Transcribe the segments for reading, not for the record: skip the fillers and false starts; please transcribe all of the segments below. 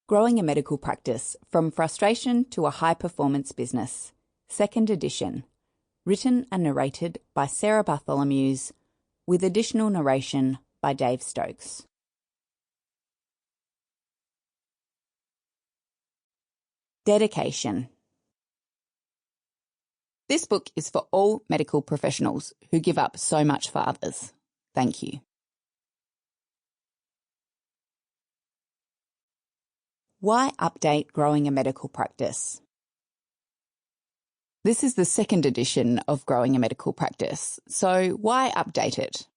Growing a Medical Practice, From Frustration to a High-Performance Business, 2nd edition, written and narrated by Sarah Bartholomeusz, with additional narration by Dave Stokes. Dedication. This book is for all medical professionals who give up so much for others. Thank you. Why update Growing a Medical Practice? This is the 2nd edition of Growing a Medical Practice, so why update it?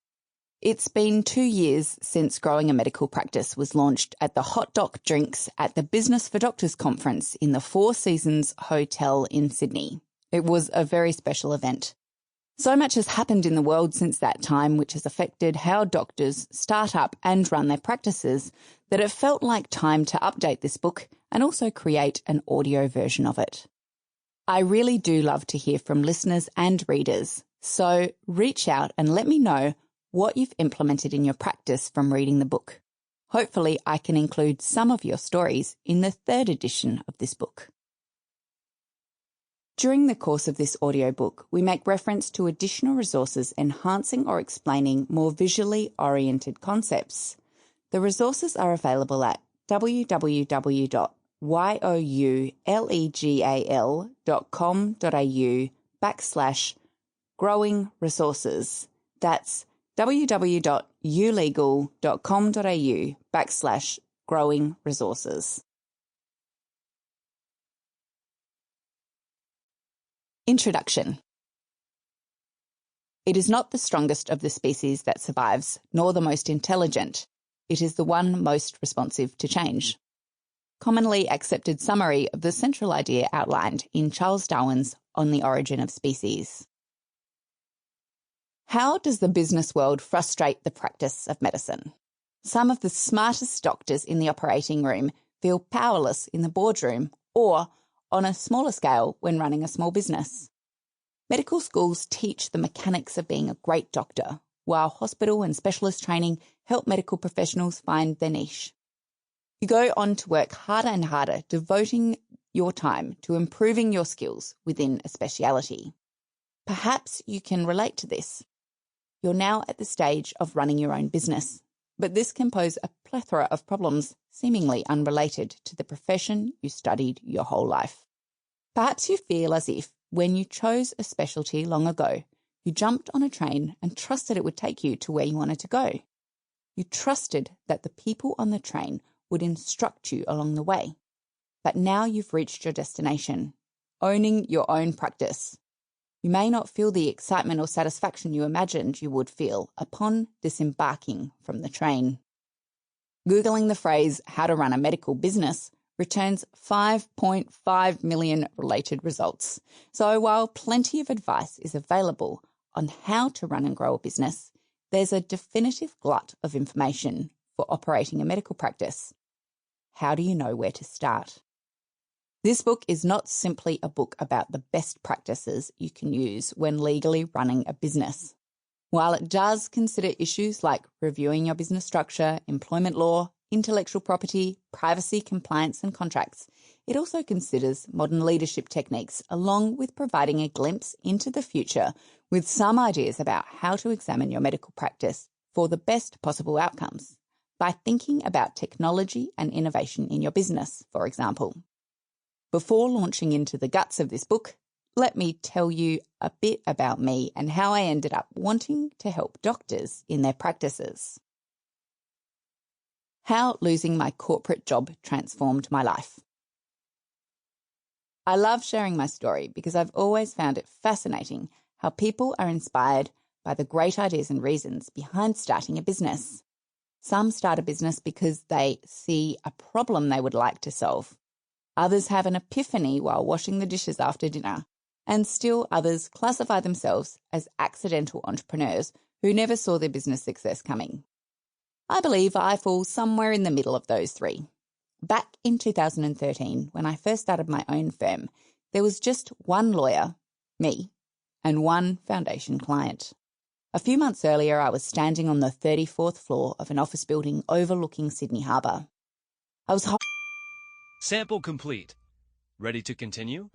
It's been 2 years since Growing a Medical Practice was launched at the Hot Doc Drinks at the Business for Doctors conference in the Four Seasons Hotel in Sydney. It was a very special event. So much has happened in the world since that time, which has affected how doctors start up and run their practices, that it felt like time to update this book and also create an audio version of it. I really do love to hear from listeners and readers, so reach out and let me know what you've implemented in your practice from reading the book. Hopefully I can include some of your stories in the 3rd edition of this book. During the course of this audiobook, we make reference to additional resources enhancing or explaining more visually oriented concepts. The resources are available at www.youlegal.com.au/growing resources. That's www.ulegal.com.au/growing resources. Introduction. It is not the strongest of the species that survives, nor the most intelligent. It is the one most responsive to change. Commonly accepted summary of the central idea outlined in Charles Darwin's On the Origin of Species. How does the business world frustrate the practice of medicine? Some of the smartest doctors in the operating room feel powerless in the boardroom or, on a smaller scale, when running a small business. Medical schools teach the mechanics of being a great doctor, while hospital and specialist training help medical professionals find their niche. You go on to work harder and harder, devoting your time to improving your skills within a speciality. Perhaps you can relate to this. You're now at the stage of running your own business, but this can pose a plethora of problems seemingly unrelated to the profession you studied your whole life. Perhaps you feel as if, when you chose a specialty long ago, you jumped on a train and trusted it would take you to where you wanted to go. You trusted that the people on the train would instruct you along the way. But now you've reached your destination, owning your own practice. You may not feel the excitement or satisfaction you imagined you would feel upon disembarking from the train. Googling the phrase, how to run a medical business, returns 5.5 million related results. So while plenty of advice is available on how to run and grow a business, there's a definitive glut of information for operating a medical practice. How do you know where to start? This book is not simply a book about the best practices you can use when legally running a business. While it does consider issues like reviewing your business structure, employment law, intellectual property, privacy, compliance and contracts, it also considers modern leadership techniques along with providing a glimpse into the future with some ideas about how to examine your medical practice for the best possible outcomes by thinking about technology and innovation in your business, for example. Before launching into the guts of this book, let me tell you a bit about me and how I ended up wanting to help doctors in their practices. How losing my corporate job transformed my life. I love sharing my story because I've always found it fascinating how people are inspired by the great ideas and reasons behind starting a business. Some start a business because they see a problem they would like to solve. Others have an epiphany while washing the dishes after dinner, and still others classify themselves as accidental entrepreneurs who never saw their business success coming. I believe I fall somewhere in the middle of those three. Back in 2013, when I first started my own firm, there was just one lawyer, me, and one foundation client. A few months earlier, I was standing on the 34th floor of an office building overlooking Sydney Harbour. I was Sample complete. Ready to continue?